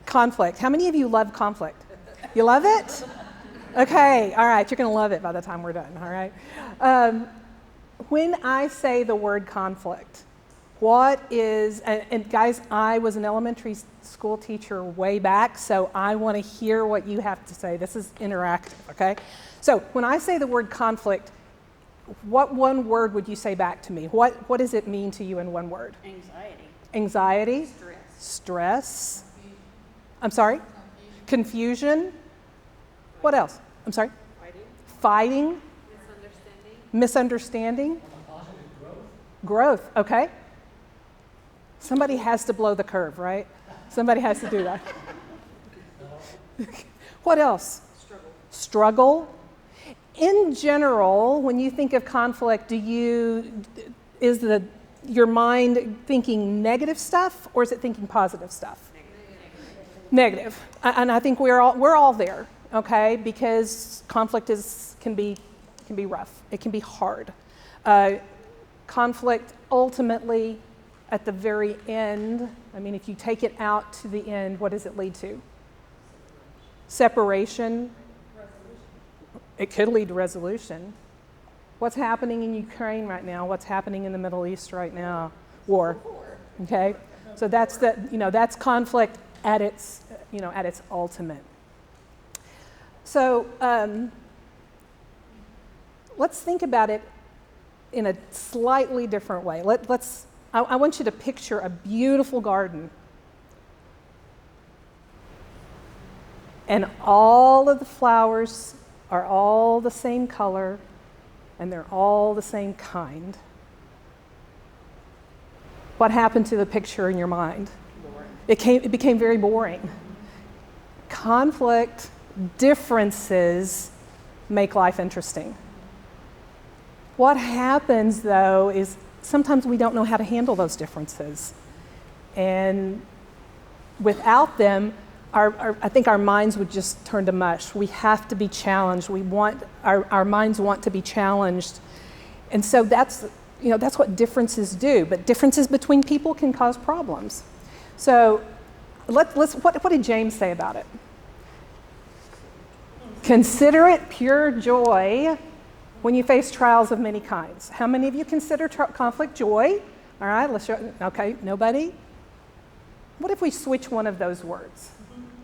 Conflict. How many of you love conflict? You love it? Okay, all right, you're going to love it by the time we're done, all right? When I say the word conflict, what is, and guys, I was an elementary school teacher way back, so I want to hear what you have to say. This is interactive, okay? So when I say the word conflict, what one word would you say back to me? What does it mean to you in one word? Anxiety. Anxiety? Stress. Stress. I'm sorry? Confusion. What else? I'm sorry? Fighting. Misunderstanding. Growth, okay. Somebody has to blow the curve, right? Somebody has to do that. What else? Struggle. In general, when you think of conflict, is your mind thinking negative stuff, or is it thinking positive stuff? Negative. And I think we're all there, okay? Because conflict can be rough. It can be hard. Conflict ultimately, at the very end, I mean, if you take it out to the end, what does it lead to? Separation. It could lead to resolution. What's happening in Ukraine right now? What's happening in the Middle East right now? War. Okay? So that's conflict at its ultimate. So let's think about it in a slightly different way. I want you to picture a beautiful garden. And all of the flowers are all the same color, and they're all the same kind. What happened to the picture in your mind? It became very boring. Conflict, differences make life interesting. What happens, though, is sometimes we don't know how to handle those differences. And without them, I think our minds would just turn to mush. We have to be challenged. Our minds want to be challenged. And so that's what differences do. But differences between people can cause problems. So what did James say about it? Consider it pure joy when you face trials of many kinds. How many of you consider conflict joy? All right, let's show. Okay, nobody? What if we switch one of those words?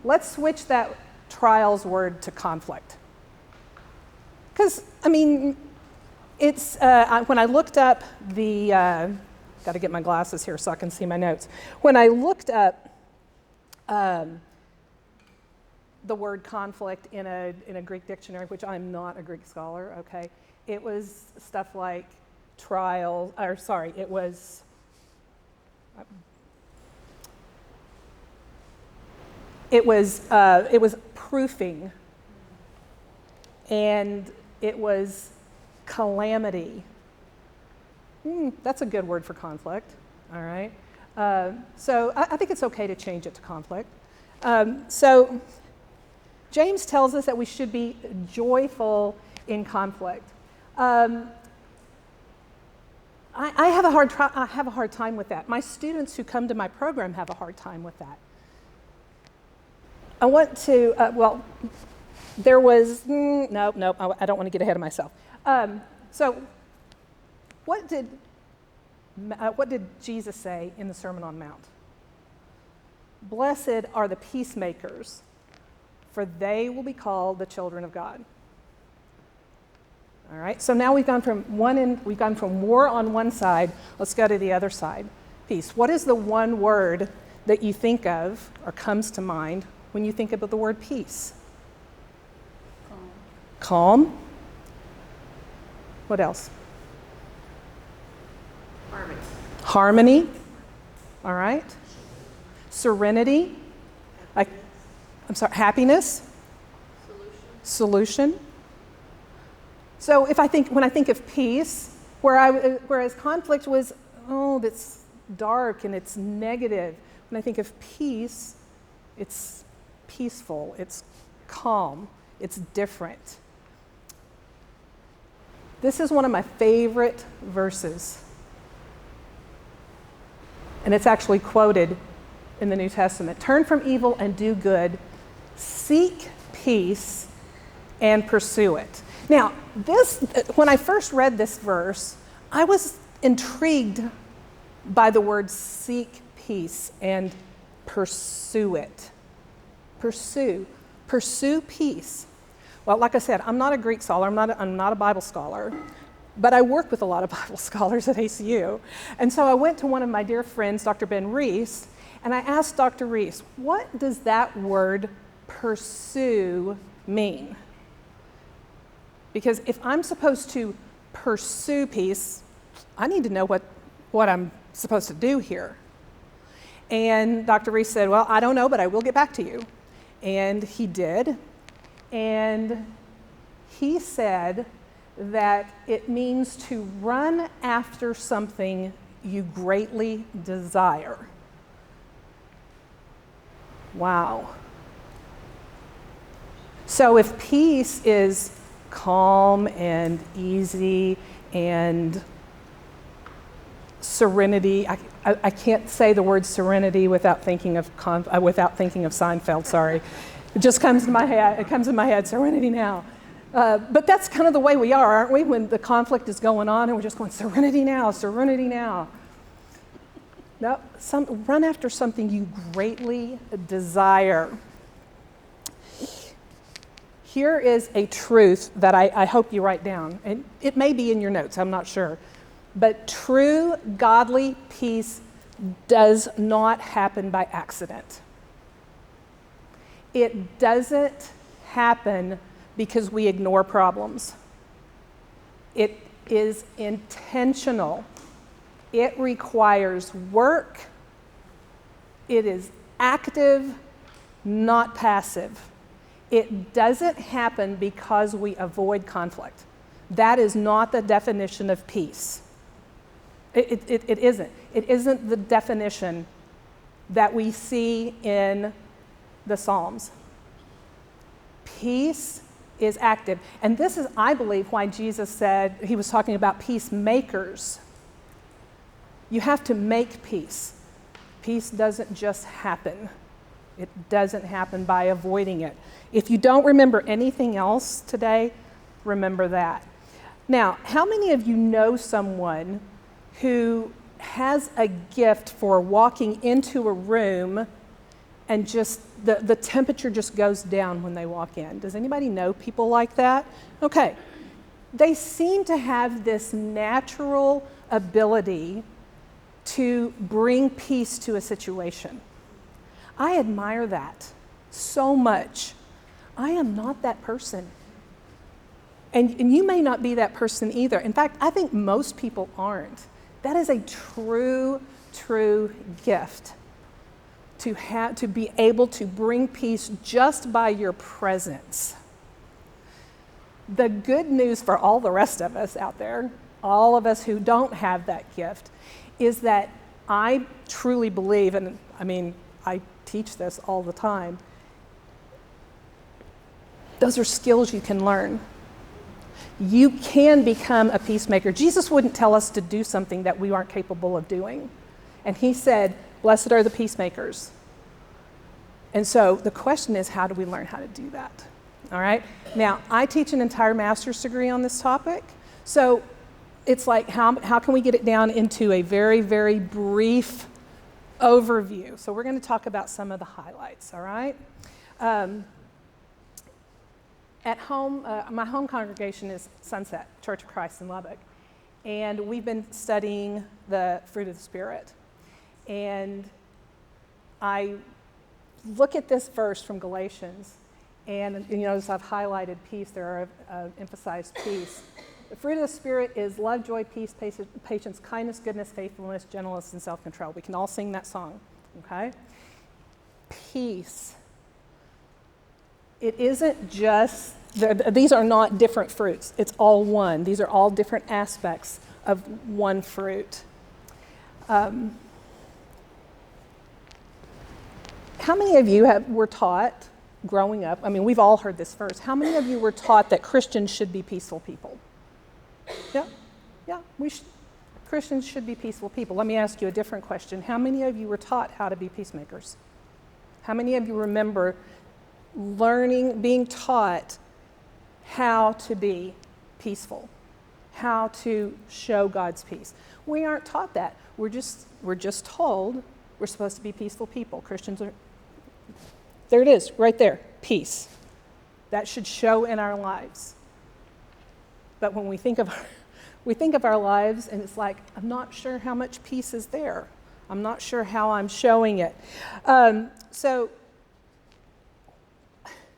Let's switch that trials word to conflict. Because, I mean, it's, when I looked up got to get my glasses here so I can see my notes. When I looked up the word conflict in a Greek dictionary, which I'm not a Greek scholar, okay, it was stuff like it was proofing, and it was calamity. That's a good word for conflict, all right? So I think it's okay to change it to conflict. So James tells us that we should be joyful in conflict. I have a hard time with that. My students who come to my program have a hard time with that. I want to, there was, I don't want to get ahead of myself. So what did Jesus say in the Sermon on the Mount? Blessed are the peacemakers, for they will be called the children of God. All right, so now we've gone from war on one side. Let's go to the other side. Peace. What is the one word that you think of or comes to mind when you think about the word peace? Calm. What else? Harmony. All right. Serenity. Happiness. Solution. So when I think of peace, whereas conflict was, that's dark and it's negative. When I think of peace, it's peaceful, it's calm, it's different. This is one of my favorite verses. And it's actually quoted in the New Testament. Turn from evil and do good. Seek peace and pursue it. Now, when I first read this verse, I was intrigued by the word seek peace and pursue it. Pursue peace. Well, like I said, I'm not a Greek scholar, I'm not a Bible scholar, but I work with a lot of Bible scholars at ACU. And so I went to one of my dear friends, Dr. Ben Reese, and I asked Dr. Reese, what does that word pursue mean? Because if I'm supposed to pursue peace, I need to know what I'm supposed to do here. And Dr. Reese said, well, I don't know, but I will get back to you. And he did. And he said that it means to run after something you greatly desire. Wow. So if peace is calm and easy and serenity, I can't say the word serenity without thinking of Seinfeld. Sorry, it just comes to my head. It comes in my head. Serenity now, but that's kind of the way we are, aren't we? When the conflict is going on, and we're just going serenity now, serenity now. No, run after something you greatly desire. Here is a truth that I hope you write down, and it may be in your notes. I'm not sure. But true godly peace does not happen by accident. It doesn't happen because we ignore problems. It is intentional. It requires work. It is active, not passive. It doesn't happen because we avoid conflict. That is not the definition of peace. It isn't. It isn't the definition that we see in the Psalms. Peace is active. And this is, I believe, why Jesus said, he was talking about peacemakers. You have to make peace. Peace doesn't just happen. It doesn't happen by avoiding it. If you don't remember anything else today, remember that. Now, how many of you know someone who has a gift for walking into a room and just the temperature just goes down when they walk in? Does anybody know people like that? Okay. They seem to have this natural ability to bring peace to a situation. I admire that so much. I am not that person. And you may not be that person either. In fact, I think most people aren't. That is a true gift to be able to bring peace just by your presence. The good news for all the rest of us out there, all of us who don't have that gift, is that I truly believe, and I mean, I teach this all the time, those are skills you can learn. You can become a peacemaker. Jesus wouldn't tell us to do something that we aren't capable of doing. And he said, blessed are the peacemakers. And so the question is, how do we learn how to do that? All right? Now, I teach an entire master's degree on this topic. So it's like, how can we get it down into a very, very brief overview? So we're going to talk about some of the highlights, all right? At home, my home congregation is Sunset Church of Christ in Lubbock, and we've been studying the fruit of the Spirit. And I look at this verse from Galatians, and you notice I've highlighted peace there, I've emphasized peace. The fruit of the Spirit is love, joy, peace, patience, kindness, goodness, faithfulness, gentleness, and self-control. We can all sing that song, okay? Peace. It isn't just, these are not different fruits. It's all one. These are all different aspects of one fruit. How many of you were taught growing up, I mean, we've all heard this verse, how many of you were taught that Christians should be peaceful people? Yeah, we should. Christians should be peaceful people. Let me ask you a different question. How many of you were taught how to be peacemakers? How many of you remember learning, being taught how to be peaceful, how to show God's peace? We aren't taught that. We're just told we're supposed to be peaceful people. Christians are, there it is, right there, peace. That should show in our lives. But when we think of our lives, and it's like, I'm not sure how much peace is there. I'm not sure how I'm showing it. So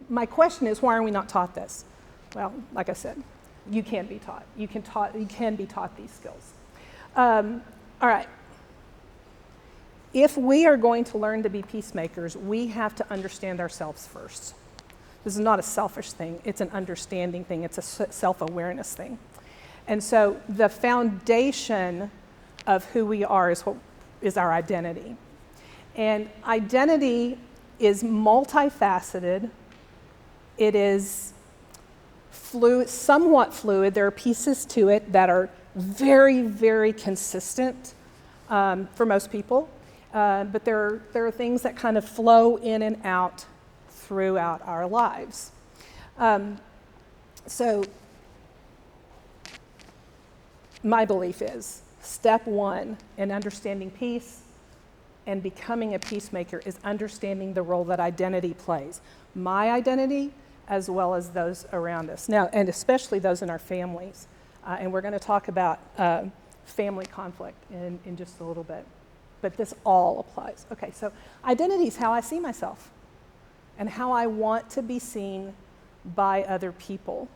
my question is, why are we not taught this? Well, like I said, you can be taught. You can be taught these skills. All right. If we are going to learn to be peacemakers, we have to understand ourselves first. This is not a selfish thing. It's an understanding thing. It's a self-awareness thing. And so the foundation of who we are is our identity. And identity is multifaceted. It is somewhat fluid. There are pieces to it that are very, very consistent for most people. But there are things that kind of flow in and out throughout our lives. So my belief is step one in understanding peace and becoming a peacemaker is understanding the role that identity plays. My identity as well as those around us. Now, and especially those in our families. And we're going to talk about family conflict in just a little bit. But this all applies. Okay, so identity is how I see myself and how I want to be seen by other people.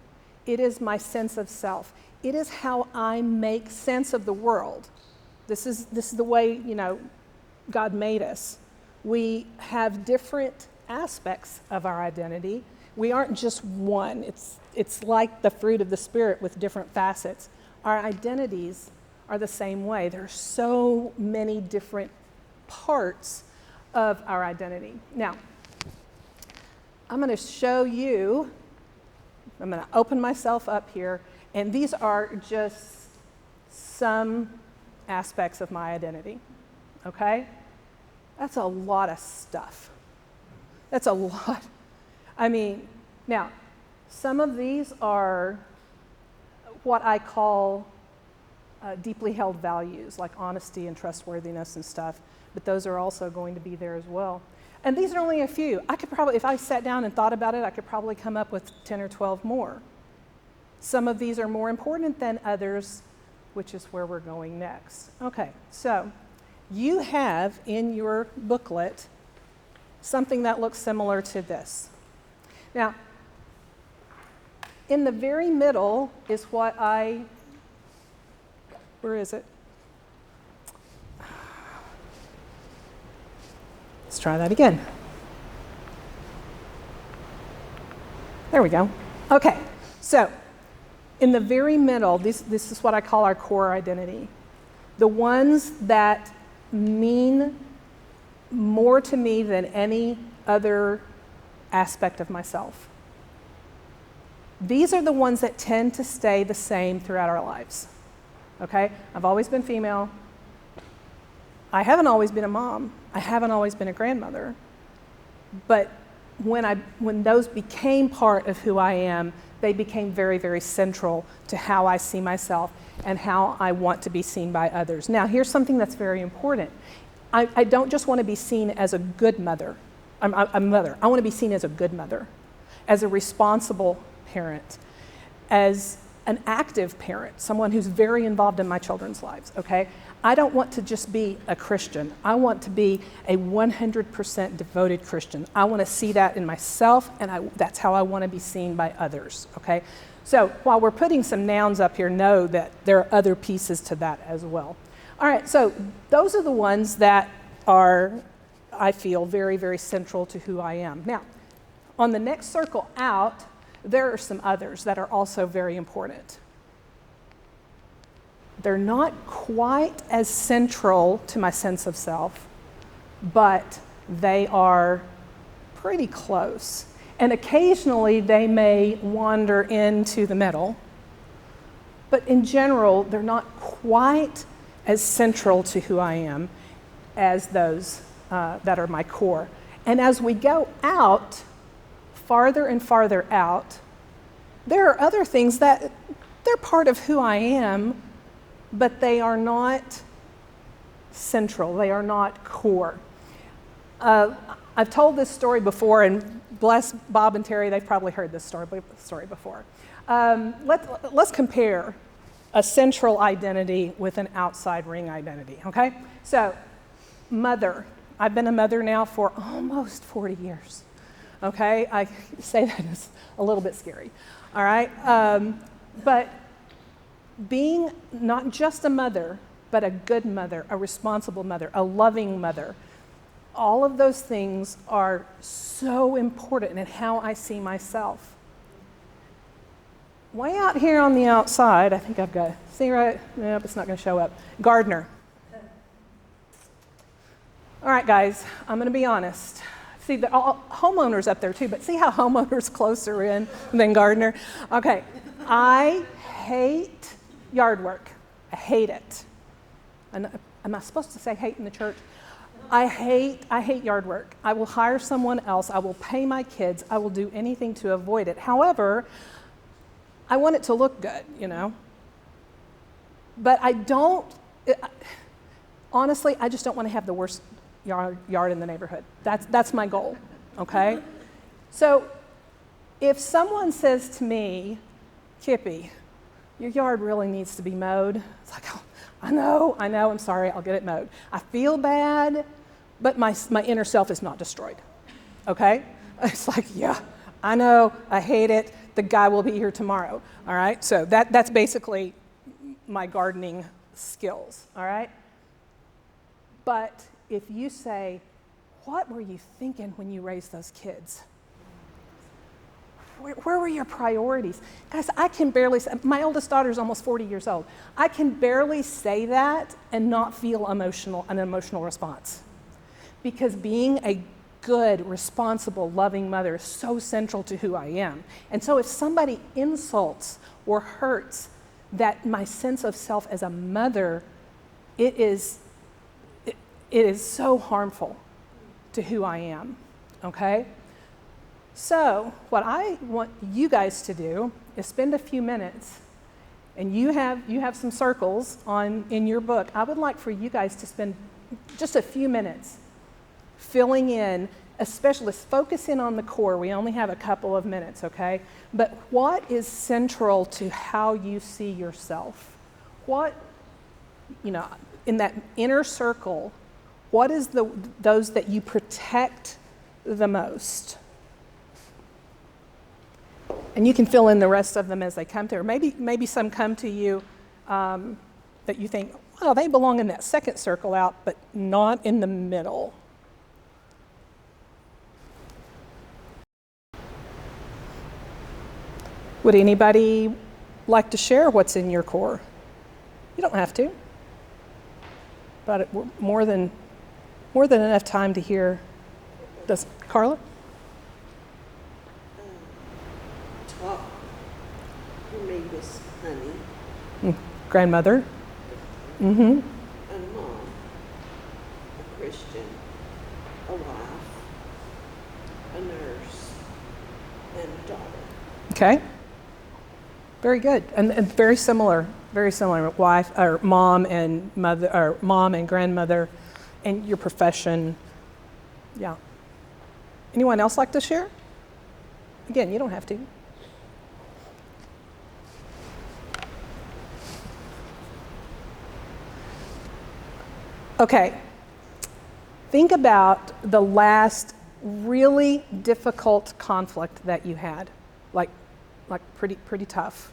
It is my sense of self. It is how I make sense of the world. This is the way, God made us. We have different aspects of our identity. We aren't just one. It's like the fruit of the Spirit with different facets. Our identities are the same way. There are so many different parts of our identity. Now, I'm going to show you, I'm going to open myself up here, and these are just some aspects of my identity, okay? That's a lot of stuff. That's a lot. Now, some of these are what I call deeply held values, like honesty and trustworthiness and stuff, but those are also going to be there as well. And these are only a few. I could probably, if I sat down and thought about it, I could probably come up with 10 or 12 more. Some of these are more important than others, which is where we're going next. Okay, so you have in your booklet something that looks similar to this. Now, in the very middle is what where is it? Let's try that again. There we go. Okay, so in the very middle, this is what I call our core identity. The ones that mean more to me than any other aspect of myself. These are the ones that tend to stay the same throughout our lives. Okay? I've always been female. I haven't always been a mom. I haven't always been a grandmother. But when those became part of who I am, they became very, very central to how I see myself and how I want to be seen by others. Now, here's something that's very important. I don't just want to be seen as a good mother. I'm a mother. I want to be seen as a good mother, as a responsible parent, as an active parent, someone who's very involved in my children's lives, okay? I don't want to just be a Christian. I want to be a 100% devoted Christian. I want to see that in myself, and that's how I want to be seen by others, okay? So while we're putting some nouns up here, know that there are other pieces to that as well. All right, so those are the ones that are, I feel, very, very central to who I am. Now, on the next circle out, there are some others that are also very important. They're not quite as central to my sense of self, but they are pretty close. And occasionally they may wander into the middle, but in general, they're not quite as central to who I am as those that are my core. And as we go out, farther and farther out, there are other things that they're part of who I am, but they are not central. They are not core. I've told this story before, and bless Bob and Terry, they've probably heard this story before. Let's compare a central identity with an outside ring identity, okay? So, mother. I've been a mother now for almost 40 years, okay? I say that is a little bit scary, all right? But being not just a mother, but a good mother, a responsible mother, a loving mother, all of those things are so important in how I see myself. Way out here on the outside, I think I've got, see right? Nope, it's not going to show up. Gardener. All right, guys, I'm going to be honest. See, homeowners up there too, but see how homeowners closer in than gardener? Okay, I hate yard work. I hate it. And am I supposed to say hate in the church? I hate yard work. I will hire someone else. I will pay my kids. I will do anything to avoid it. However, I want it to look good, you know. But honestly, I just don't want to have the worst yard in the neighborhood. That's my goal, okay? So if someone says to me, Kippy, your yard really needs to be mowed. It's like, oh, I know, I'm sorry, I'll get it mowed. I feel bad, but my inner self is not destroyed, okay? It's like, yeah, I know, I hate it, the guy will be here tomorrow, all right? So that's basically my gardening skills, all right? But if you say, what were you thinking when you raised those kids? Where were your priorities? Guys, I can barely say, my oldest daughter is almost 40 years old. I can barely say that and not feel an emotional response. Because being a good, responsible, loving mother is so central to who I am. And so if somebody insults or hurts that my sense of self as a mother, it is so harmful to who I am, okay? So what I want you guys to do is spend a few minutes, and you have some circles in your book. I would like for you guys to spend just a few minutes filling in, especially focus in on the core. We only have a couple of minutes, okay? But what is central to how you see yourself? What, in that inner circle, what is those that you protect the most? And you can fill in the rest of them as they come through. Maybe some come to you that you think, well, they belong in that second circle out, but not in the middle. Would anybody like to share what's in your core? You don't have to, but more than enough time to hear. Does Carla? Top for me was honey. Grandmother. Mm-hmm. A mom, a Christian, a wife, a nurse, and a daughter. Okay. Very good, and very similar. Wife or mom and mother, or mom and grandmother, and your profession. Yeah. Anyone else like to share? Again, you don't have to. Okay. Think about the last really difficult conflict that you had, like pretty tough.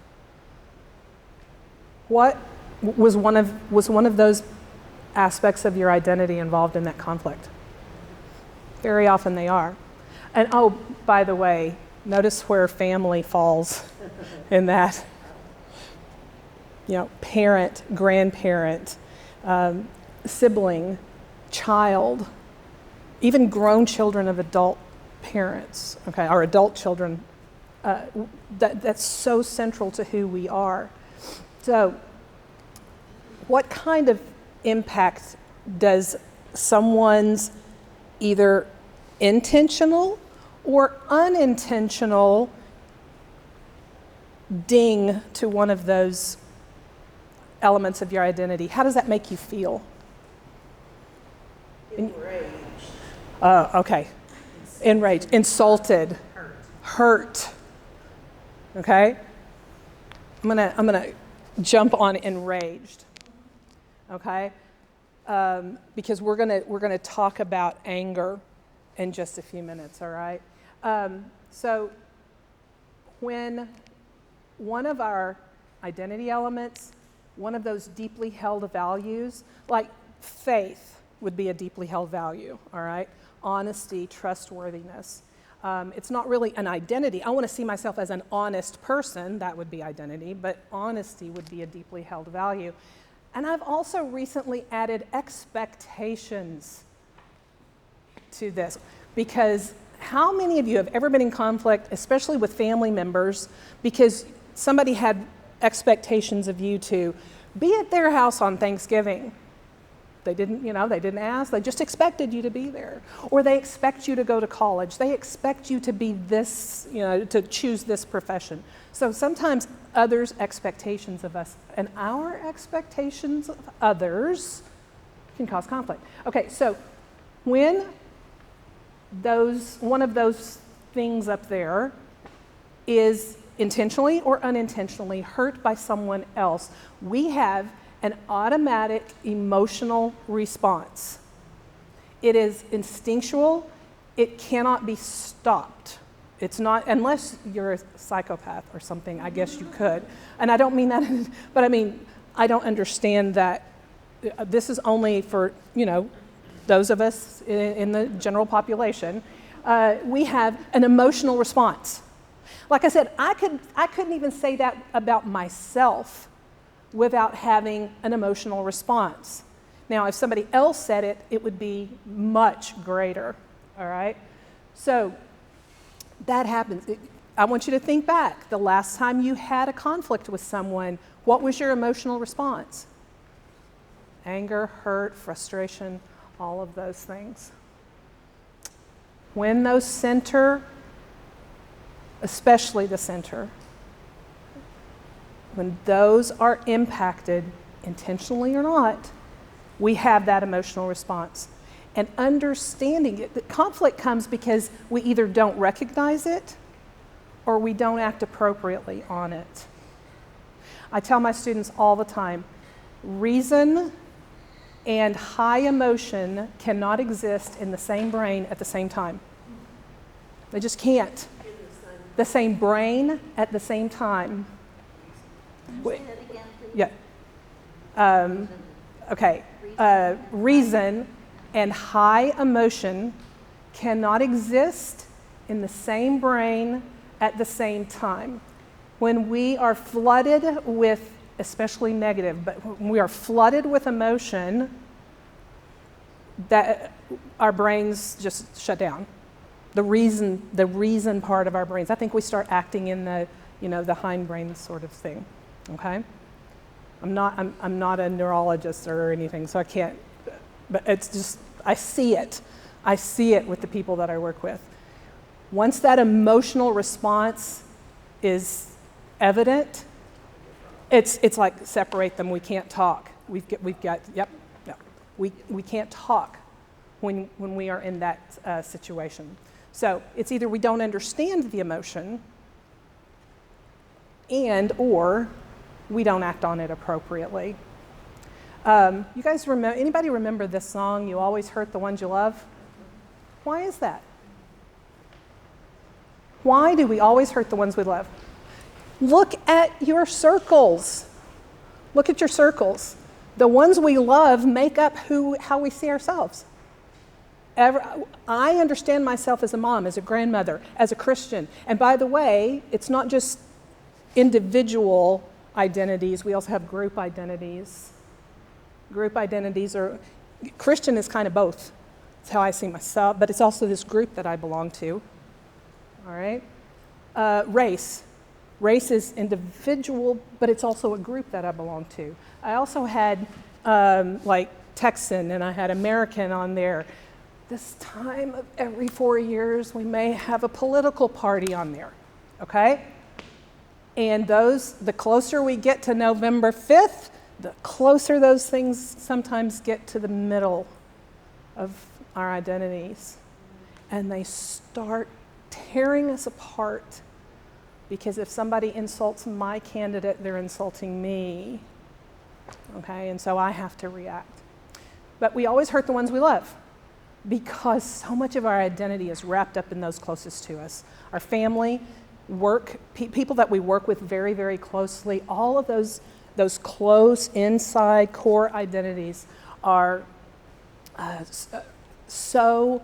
What was one of those aspects of your identity involved in that conflict? Very often they are. And oh, by the way, notice where family falls in that. Parent, grandparent, sibling, child, even grown children of adult parents, okay, or adult children. That's so central to who we are. So, what kind of impact does someone's either intentional or unintentional ding to one of those elements of your identity, how does that make you feel? Enraged. Okay. Enraged, insulted, hurt. Okay? I'm gonna jump on enraged. Okay? Because we're gonna talk about anger in just a few minutes, all right? So when one of our identity elements, one of those deeply held values, like faith would be a deeply held value, all right? Honesty, trustworthiness. It's not really an identity. I want to see myself as an honest person, that would be identity, but honesty would be a deeply held value. And I've also recently added expectations to this, because how many of you have ever been in conflict, especially with family members, because somebody had expectations of you to be at their house on Thanksgiving? They didn't ask, they just expected you to be there. Or they expect you to go to college. They expect you to be this, to choose this profession. So sometimes others' expectations of us and our expectations of others can cause conflict. Okay, so when one of those things up there is intentionally or unintentionally hurt by someone else, we have an automatic emotional response. It is instinctual. It cannot be stopped. It's not, unless you're a psychopath or something, I guess you could. And I don't mean that, but I mean, I don't understand that. This is only for, those of us in the general population. We have an emotional response. Like I said, I couldn't even say that about myself without having an emotional response. Now, if somebody else said it, it would be much greater, all right? So that happens. I want you to think back. The last time you had a conflict with someone, what was your emotional response? Anger, hurt, frustration, all of those things. When those center, especially the center, when those are impacted, intentionally or not, we have that emotional response. And understanding it, the conflict comes because we either don't recognize it or we don't act appropriately on it. I tell my students all the time, reason and high emotion cannot exist in the same brain at the same time. They just can't. The same brain at the same time. Say that again, please. Yeah. Okay. Reason and high emotion cannot exist in the same brain at the same time. When we are flooded with, especially negative, but when we are flooded with emotion, that our brains just shut down. The reason part of our brains. I think we start acting in the hindbrain sort of thing. Okay, I'm not a neurologist or anything, so I can't. But it's just I see it with the people that I work with. Once that emotional response is evident, it's like separate them. We can't talk. We can't talk when we are in that situation. So it's either we don't understand the emotion, or we don't act on it appropriately. You guys remember? Anybody remember this song? You always hurt the ones you love. Why is that? Why do we always hurt the ones we love? Look at your circles. Look at your circles. The ones we love make up how we see ourselves. I understand myself as a mom, as a grandmother, as a Christian. And by the way, it's not just individual identities. We also have group identities. Group identities are, Christian is kind of both. It's how I see myself, but it's also this group that I belong to. All right? Race. Race is individual, but it's also a group that I belong to. I also had like Texan and I had American on there. This time of every 4 years, we may have a political party on there, okay? And the closer we get to November 5th, the closer those things sometimes get to the middle of our identities. And they start tearing us apart, because if somebody insults my candidate, they're insulting me, okay? And so I have to react. But we always hurt the ones we love, because so much of our identity is wrapped up in those closest to us. Our family, work, people that we work with very, very closely, all of those close inside core identities are so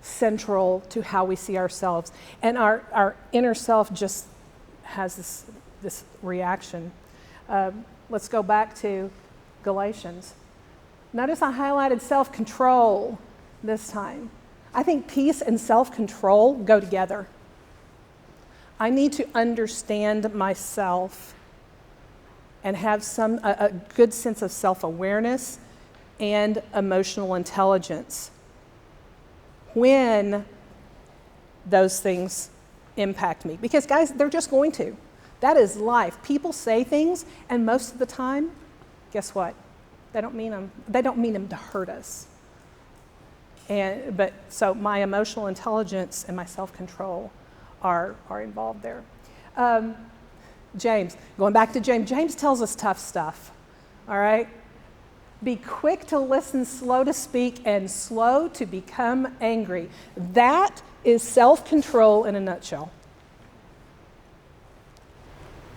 central to how we see ourselves. And our inner self just has this reaction. Let's go back to Galatians. Notice I highlighted self-control this time. I think peace and self-control go together. I need to understand myself and have a good sense of self-awareness and emotional intelligence when those things impact me. Because guys, they're just going to. That is life. People say things, and most of the time, guess what? They don't mean them to hurt us. But so my emotional intelligence and my self-control are involved there. James, going back to James tells us tough stuff, all right? Be quick to listen, slow to speak, and slow to become angry. That is self-control in a nutshell.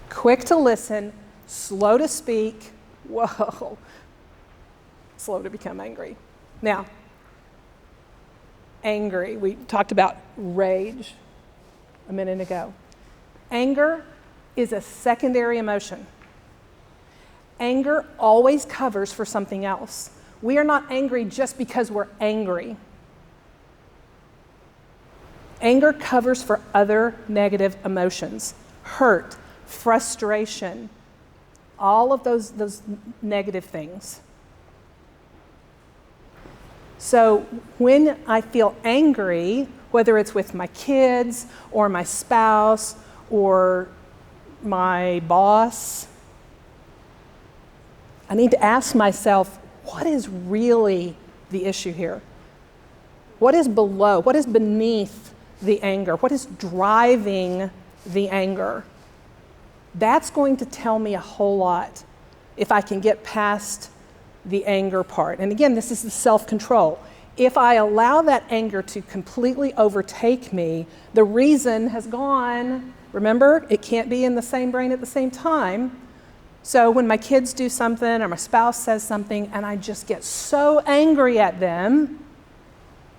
Quick to listen, slow to speak, slow to become angry. Now, angry, we talked about rage a minute ago. Anger is a secondary emotion. Anger always covers for something else. We are not angry just because we're angry. Anger covers for other negative emotions, hurt, frustration, all of those negative things. So when I feel angry, whether it's with my kids or my spouse or my boss, I need to ask myself, what is really the issue here? What is below? What is beneath the anger? What is driving the anger? That's going to tell me a whole lot if I can get past the anger part. And again, this is the self-control. If I allow that anger to completely overtake me, the reason has gone. Remember, it can't be in the same brain at the same time. So when my kids do something or my spouse says something and I just get so angry at them,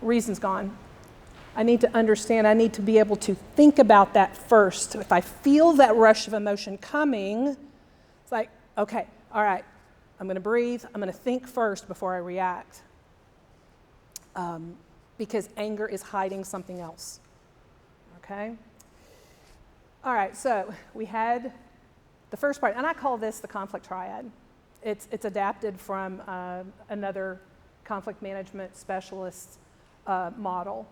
reason's gone. I need to understand, I need to be able to think about that first. If I feel that rush of emotion coming, it's like, okay, all right, I'm going to breathe, I'm going to think first before I react. Because anger is hiding something else. Okay? All right, so we had the first part, and I call this the conflict triad. It's adapted from another conflict management specialist model.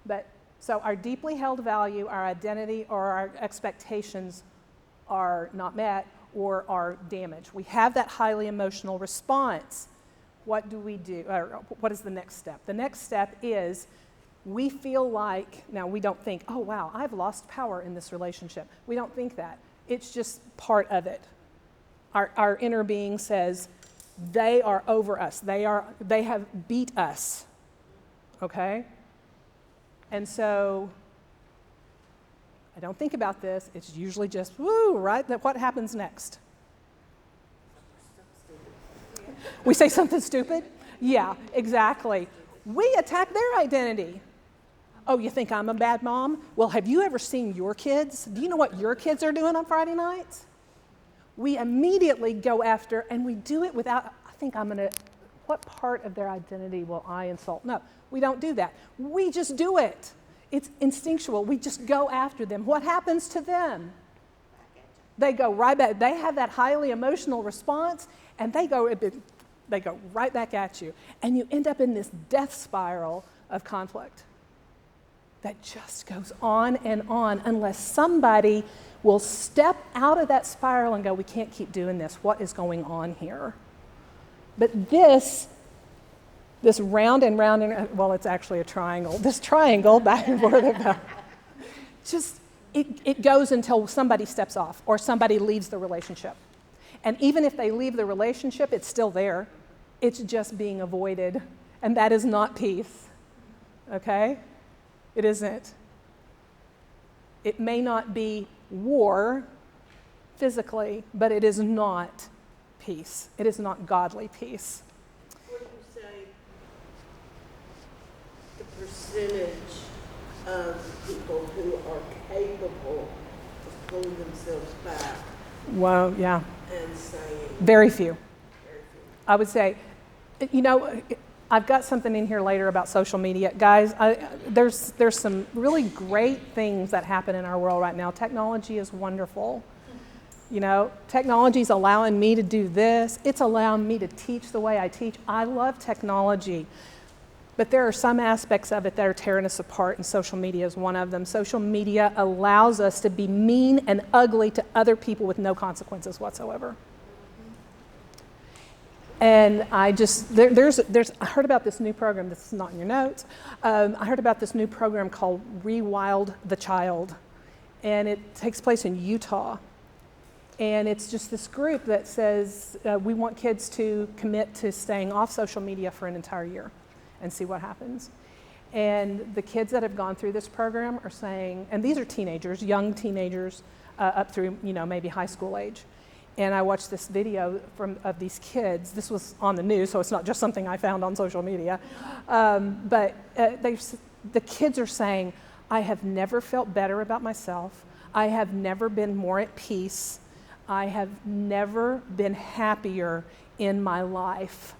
But so our deeply held value, our identity, or our expectations are not met or are damaged. We have that highly emotional response. What do we do? Or what is the next step? The next step is we feel like, now we don't think, oh wow, I've lost power in this relationship. We don't think that. It's just part of it. Our inner being says, they are over us. They have beat us. Okay? And so I don't think about this. It's usually just, woo, right? What happens next? We say something stupid? Yeah, exactly. We attack their identity. Oh, you think I'm a bad mom? Well, have you ever seen your kids? Do you know what your kids are doing on Friday nights? We immediately go after, and we do it without, what part of their identity will I insult? No, we don't do that. We just do it. It's instinctual. We just go after them. What happens to them? They go right back. They have that highly emotional response, and they go They go right back at you. And you end up in this death spiral of conflict that just goes on and on unless somebody will step out of that spiral and go, we can't keep doing this. What is going on here? But this round and round, well, it's actually a triangle. This triangle back and forth about, just, it goes until somebody steps off or somebody leaves the relationship. And even if they leave the relationship, it's still there. It's just being avoided. And that is not peace. Okay? It isn't. It may not be war physically, but it is not peace. It is not godly peace. What do you say the percentage of people who are capable of pulling themselves back Well, yeah. and saying Very few. very few? I would say, I've got something in here later about social media. Guys, there's some really great things that happen in our world right now. Technology is wonderful. Technology is allowing me to do this. It's allowing me to teach the way I teach. I love technology. But there are some aspects of it that are tearing us apart, and social media is one of them. Social media allows us to be mean and ugly to other people with no consequences whatsoever. And I heard about this new program. This is not in your notes. I heard about this new program called Rewild the Child. And it takes place in Utah. And it's just this group that says, we want kids to commit to staying off social media for an entire year and see what happens. And the kids that have gone through this program are saying, and these are teenagers, young teenagers, up through, maybe high school age. And I watched this video of these kids. This was on the news, so it's not just something I found on social media. But the kids are saying, I have never felt better about myself. I have never been more at peace. I have never been happier in my life.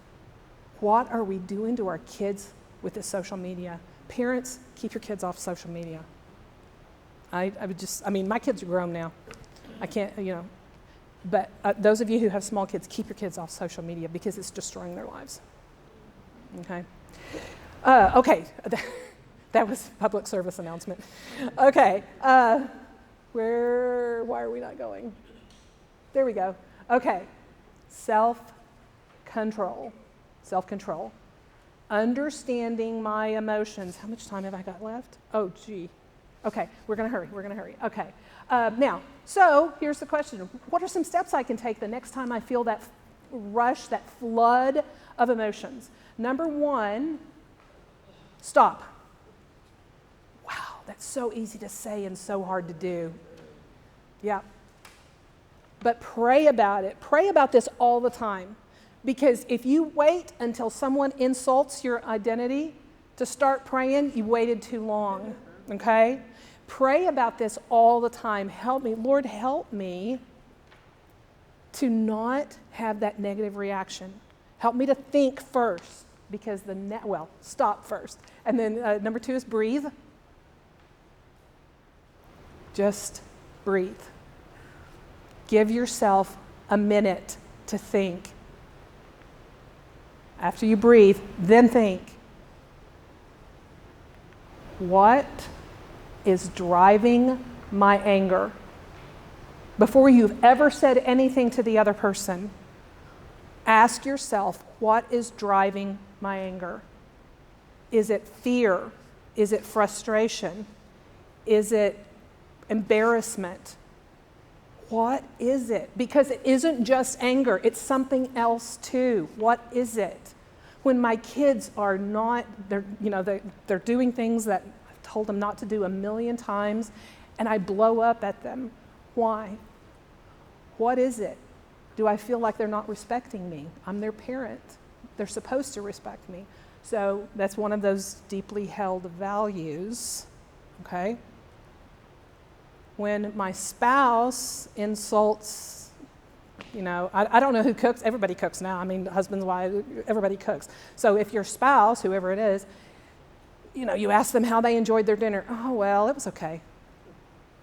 What are we doing to our kids with this social media? Parents, keep your kids off social media. My kids are grown now. I can't, But those of you who have small kids, keep your kids off social media because it's destroying their lives. Okay? Okay. That was a public service announcement. Okay. Why are we not going? There we go. Okay. Self-control. Self-control. Understanding my emotions. How much time have I got left? Oh, gee. Okay, we're going to hurry. Okay. Now, so here's the question. What are some steps I can take the next time I feel that rush, that flood of emotions? Number one, stop. Wow, that's so easy to say and so hard to do. Yeah. But pray about it. Pray about this all the time. Because if you wait until someone insults your identity to start praying, you waited too long. Okay? Pray about this all the time. Help me. Lord, help me to not have that negative reaction. Help me to think first, because stop first. And then number two is breathe. Just breathe. Give yourself a minute to think. After you breathe, then think. What is driving my anger? Before you've ever said anything to the other person, ask yourself, what is driving my anger? Is it fear? Is it frustration? Is it embarrassment? What is it? Because it isn't just anger, it's something else too. What is it? When my kids are not, they're doing things that I've told them not to do 1,000,000 times, and I blow up at them. Why? What is it? Do I feel like they're not respecting me? I'm their parent. They're supposed to respect me. So that's one of those deeply held values, okay? When my spouse insults, I don't know who cooks. Everybody cooks now. Husbands, wives, everybody cooks. So if your spouse, whoever it is, you ask them how they enjoyed their dinner. Oh, well, it was okay.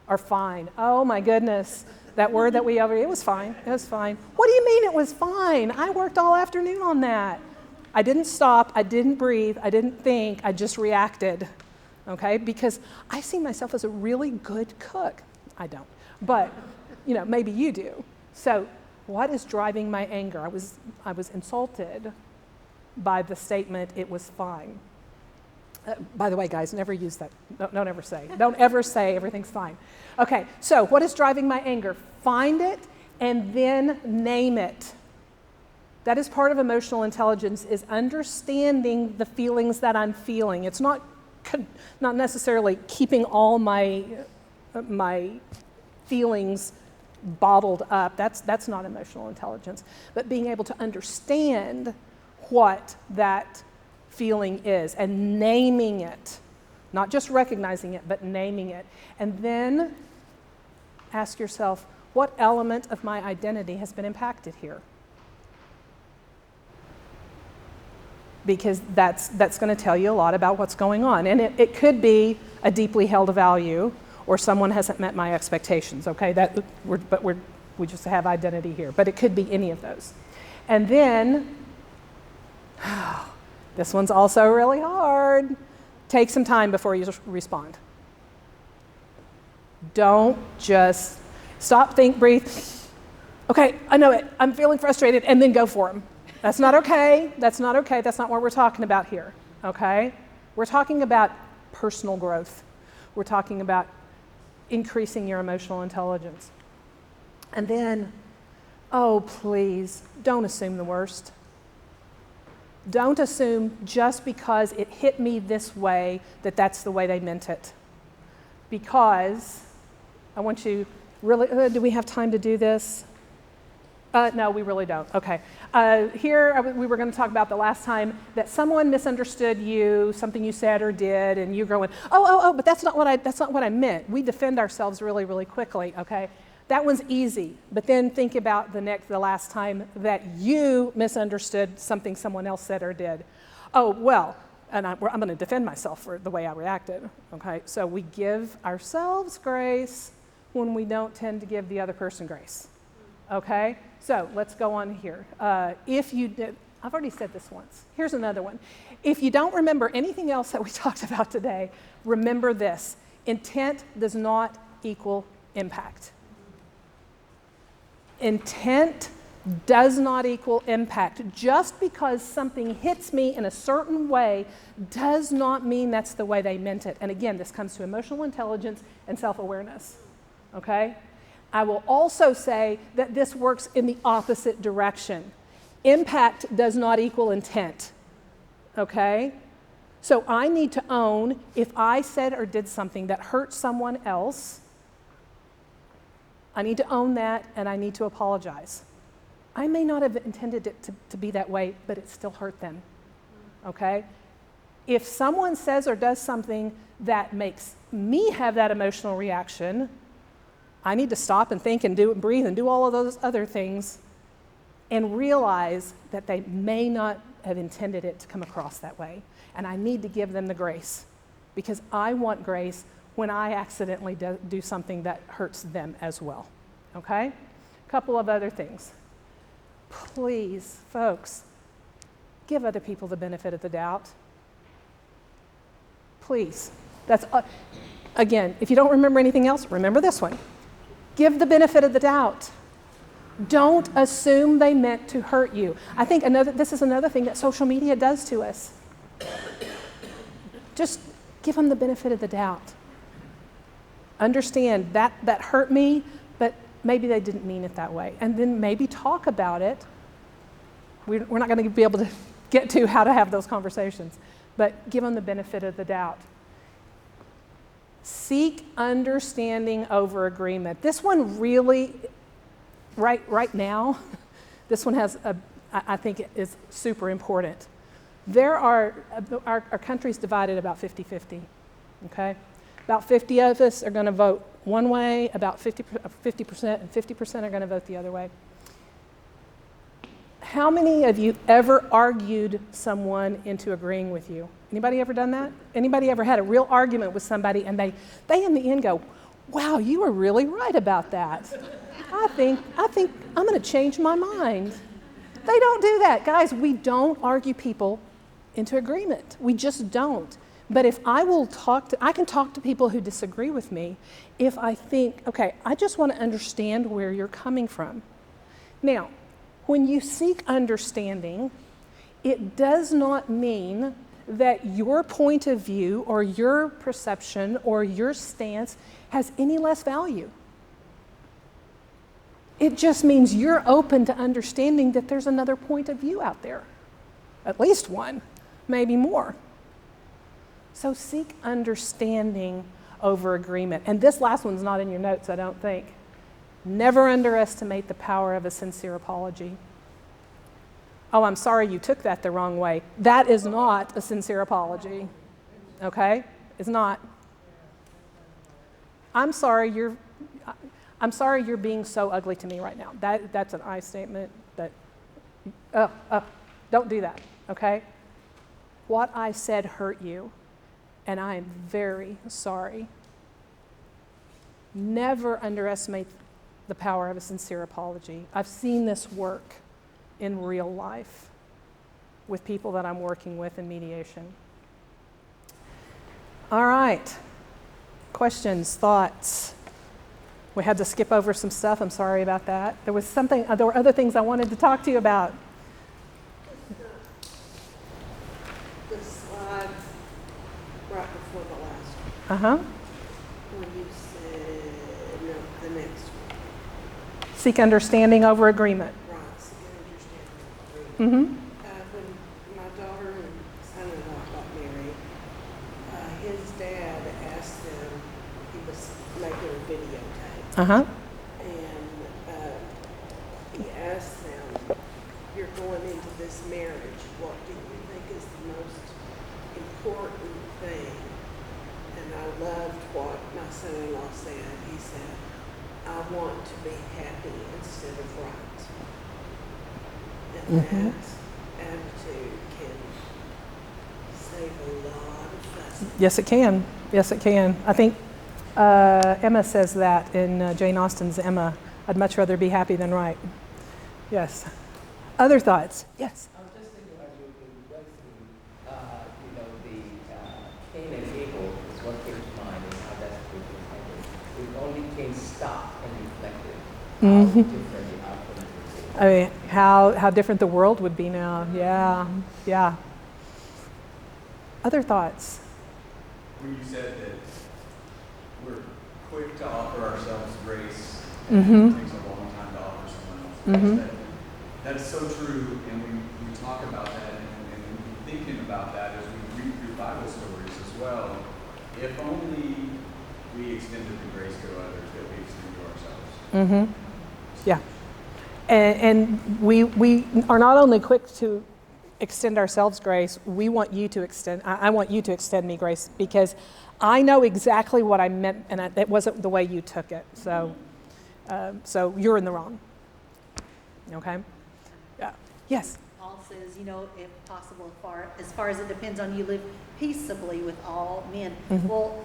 or fine. Oh my goodness, that word that it was fine, it was fine. What do you mean it was fine? I worked all afternoon on that. I didn't stop, I didn't breathe, I didn't think, I just reacted, okay? Because I see myself as a really good cook. I don't, but maybe you do. So what is driving my anger? I was insulted by the statement, it was fine. By the way, guys, never use that. Don't ever say. Don't ever say everything's fine. Okay, so what is driving my anger? Find it and then name it. That is part of emotional intelligence, is understanding the feelings that I'm feeling. It's not necessarily keeping all my feelings bottled up. That's not emotional intelligence. But being able to understand what that feeling is and naming it, not just recognizing it, but naming it. And then ask yourself, what element of my identity has been impacted here? Because that's going to tell you a lot about what's going on. And it could be a deeply held value, or someone hasn't met my expectations, okay? We just have identity here. But it could be any of those. And then, this one's also really hard. Take some time before you respond. Don't just stop, think, breathe. Okay, I know it. I'm feeling frustrated, and then go for them. That's not okay. That's not okay. That's not what we're talking about here, okay? We're talking about personal growth. We're talking about increasing your emotional intelligence. And then, oh, please, don't assume the worst. Don't assume just because it hit me this way that that's the way they meant it. Because I want you really, do we have time to do this? No, we really don't. Okay. Here we were going to talk about the last time that someone misunderstood you, something you said or did, and you're going, but that's not what I meant. We defend ourselves really, really quickly. Okay. That one's easy. But then think about the last time that you misunderstood something someone else said or did. Oh, well, and I'm going to defend myself for the way I reacted. Okay. So we give ourselves grace when we don't tend to give the other person grace. Okay. So let's go on here. If you did, I've already said this once. Here's another one. If you don't remember anything else that we talked about today, remember this. Intent does not equal impact. Intent does not equal impact. Just because something hits me in a certain way does not mean that's the way they meant it. And again, this comes to emotional intelligence and self-awareness. Okay? I will also say that this works in the opposite direction. Impact does not equal intent, okay? So I need to own if I said or did something that hurt someone else, I need to own that and I need to apologize. I may not have intended it to be that way, but it still hurt them, okay? If someone says or does something that makes me have that emotional reaction, I need to stop and think and breathe and do all of those other things and realize that they may not have intended it to come across that way. And I need to give them the grace because I want grace when I accidentally do something that hurts them as well. Okay? A couple of other things. Please, folks, give other people the benefit of the doubt. Please. That's again, if you don't remember anything else, remember this one. Give the benefit of the doubt. Don't assume they meant to hurt you. I think this is another thing that social media does to us. Just give them the benefit of the doubt. Understand that hurt me, but maybe they didn't mean it that way. And then maybe talk about it. We're not going to be able to get to how to have those conversations, but give them the benefit of the doubt. Seek understanding over agreement. This one really, right now, this one has, I think is super important. Our country's divided about 50-50, okay? About 50 of us are going to vote one way, about 50% and 50% are going to vote the other way. How many of you ever argued someone into agreeing with you? Anybody ever done that? Anybody ever had a real argument with somebody and they in the end go, wow, you were really right about that. I think I'm going to change my mind. They don't do that. Guys, we don't argue people into agreement. We just don't. But if I can talk to people who disagree with me if I think, okay, I just want to understand where you're coming from. Now, when you seek understanding, it does not mean that your point of view or your perception or your stance has any less value. It just means you're open to understanding that there's another point of view out there. At least one, maybe more. So seek understanding over agreement. And this last one's not in your notes, I don't think. Never underestimate the power of a sincere apology. Oh, I'm sorry you took that the wrong way. That is not a sincere apology. Okay? It's not. I'm sorry you're being so ugly to me right now. That's an I statement that, don't do that, okay? What I said hurt you, and I am very sorry. Never underestimate the power of a sincere apology. I've seen this work in real life with people that I'm working with in mediation. All right. Questions, thoughts? We had to skip over some stuff. I'm sorry about that. There were other things I wanted to talk to you about. The slide right before the last one. Uh-huh. When you said, no, the next one. Seek understanding over agreement. Right, seek understanding. Mm-hmm. When my daughter and son-in-law got married, his dad asked them, he was making a videotape, Uh-huh. and he asked them, you're going into this marriage, what do you think is the most important thing? And I loved what my son-in-law said. He said, I want to be happy instead of right. And that attitude can save a lot of fuss. Yes, it can. Yes, it can. I think Emma says that in Jane Austen's Emma. I'd much rather be happy than right. Yes. Other thoughts? Yes. I'm just thinking as you went through, the Cain and Abel is what came to mind and how that's presented. If only Cain stopped and reflected, how different the outcome would be. I mean, how different the world would be now. Yeah. Yeah. Other thoughts? When you said that we're quick to offer ourselves grace, Mm-hmm. it takes a long time to offer someone else grace. That's so true, and we talk about that, and we're thinking about that as we read through Bible stories as well. If only we extended the grace to others that we extend to ourselves. Mm-hmm. Yeah. And we are not only quick to extend ourselves grace, we want you to extend, I want you to extend me grace, because I know exactly what I meant, and it wasn't the way you took it. So you're in the wrong. Okay? Yeah. Yes? Paul says, if possible, as far as it depends on you, live peaceably with all men. Mm-hmm. Well,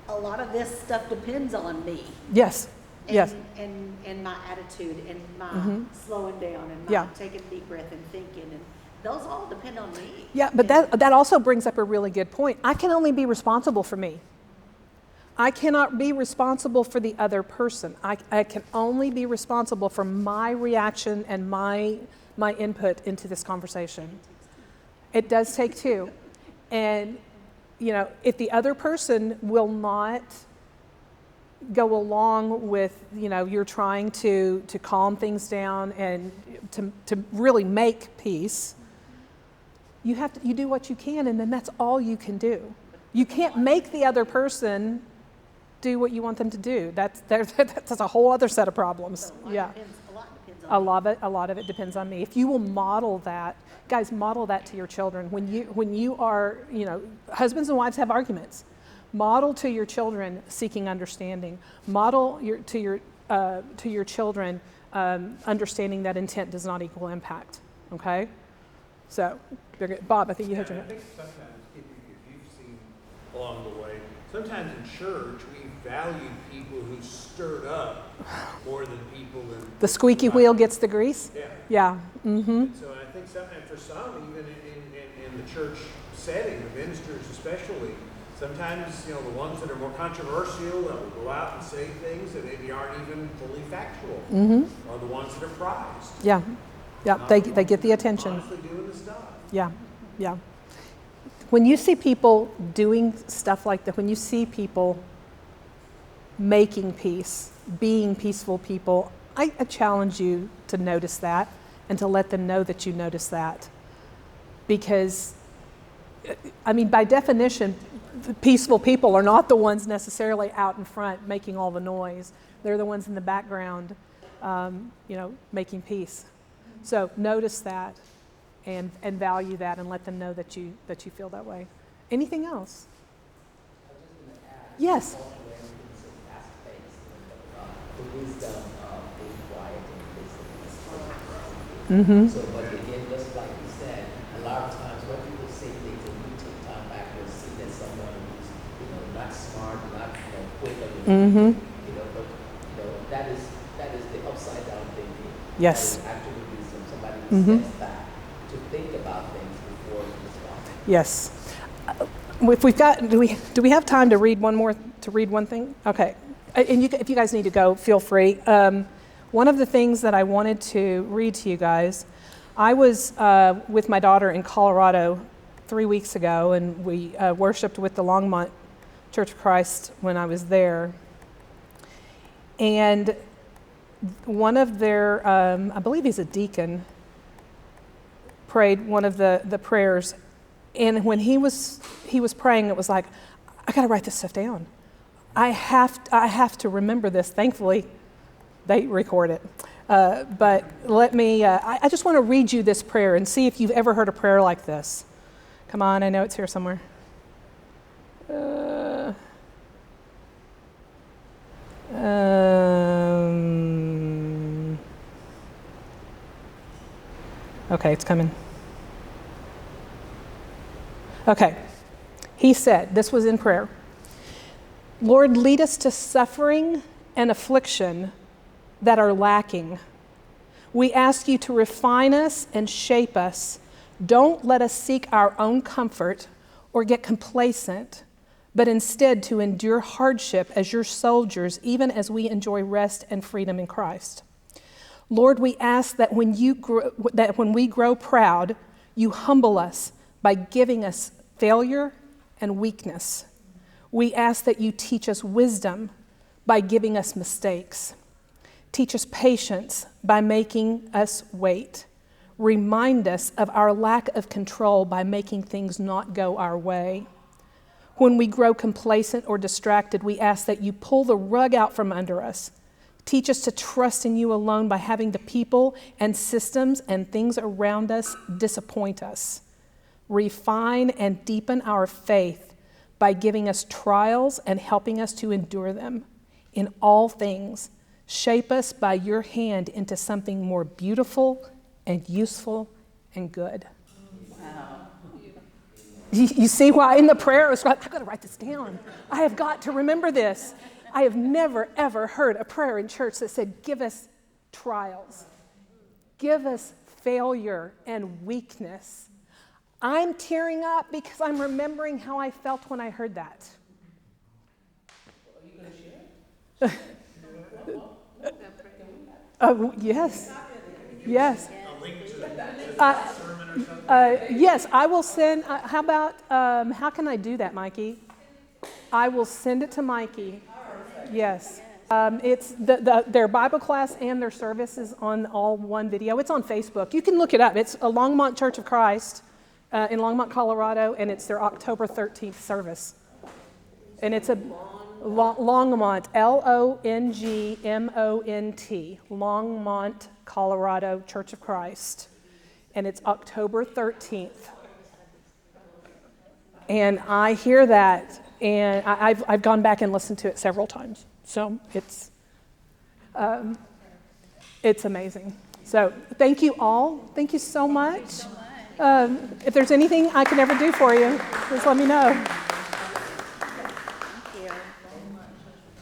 a lot of this stuff depends on me. Yes. And, Yes. and my attitude and my slowing down and my taking a deep breath and thinking, and those all depend on me. Yeah, but that also brings up a really good point. I can only be responsible for me. I cannot be responsible for the other person. I can only be responsible for my reaction and my input into this conversation. It does take two. And, if the other person will not go along with, you're trying to calm things down and to really make peace, you do what you can, and then that's all you can do. You can't make the other person do what you want them to do. That's a whole other set of problems. A lot depends on A me. lot of it depends on me. If you will model that, guys, model that to your children. When you are, husbands and wives have arguments. Model to your children seeking understanding. Model to your children understanding that intent does not equal impact. Okay, so Bob, I think you had your I think sometimes if you've seen along the way sometimes in church, we value people who stirred up more than people who... The squeaky wheel gets the grease? Yeah. Yeah. Mm-hmm. So I think and for some, even in the church setting, the ministers especially, sometimes, the ones that are more controversial, that will go out and say things that maybe aren't even fully factual, are the ones that are prized. Yeah. Yeah. They get the attention. Honestly doing the stuff. Yeah. Yeah. When you see people doing stuff like that, when you see people making peace, being peaceful people, I challenge you to notice that and to let them know that you notice that. Because, by definition, peaceful people are not the ones necessarily out in front making all the noise. They're the ones in the background, making peace. So notice that and value that and let them know that you feel that way. Anything else? Yes. The wisdom of being quiet and listening. Mm-hmm. So, but again, just like you said, a lot of times when people say things and you take time back, you'll see that someone who's, not smart, not, quick, Mm-hmm. but, that is the upside down thinking. Yes. That is actually wisdom. Somebody who steps back to think about things before responding. Yes. If we've got, do we have time to read one thing? Okay. And if you guys need to go, feel free. One of the things that I wanted to read to you guys, I was with my daughter in Colorado 3 weeks ago, and we worshiped with the Longmont Church of Christ when I was there. And one of their, I believe he's a deacon, prayed one of the prayers. And when he was praying, it was like, I got to write this stuff down. I have to remember this. Thankfully, they record it. But let me, I just want to read you this prayer and see if you've ever heard a prayer like this. Come on, I know it's here somewhere. Okay, it's coming. Okay. He said, this was in prayer, Lord, lead us to suffering and affliction that are lacking. We ask you to refine us and shape us. Don't let us seek our own comfort or get complacent, but instead to endure hardship as your soldiers, even as we enjoy rest and freedom in Christ. Lord, we ask that when we grow proud, you humble us by giving us failure and weakness. We ask that you teach us wisdom by giving us mistakes. Teach us patience by making us wait. Remind us of our lack of control by making things not go our way. When we grow complacent or distracted, we ask that you pull the rug out from under us. Teach us to trust in you alone by having the people and systems and things around us disappoint us. Refine and deepen our faith by giving us trials and helping us to endure them. In all things, shape us by your hand into something more beautiful and useful and good. Wow. You see why in the prayer, I was like, I've got to write this down. I have got to remember this. I have never, ever heard a prayer in church that said, give us trials. Give us failure and weakness. I'm tearing up because I'm remembering how I felt when I heard that. Are you going to share? Oh, yes. Yes. Yes, I will send, how about, how can I do that, Mikey? I will send it to Mikey. Yes. It's their Bible class and their service is on all one video. It's on Facebook. You can look it up. It's a Longmont Church of Christ in Longmont, Colorado, and it's their October 13th service. And it's a Longmont, Longmont, Longmont, Colorado Church of Christ. And it's October 13th. And I hear that, and I've gone back and listened to it several times. So it's amazing. So thank you all. Thank you so much. If there's anything I can ever do for you, just let me know.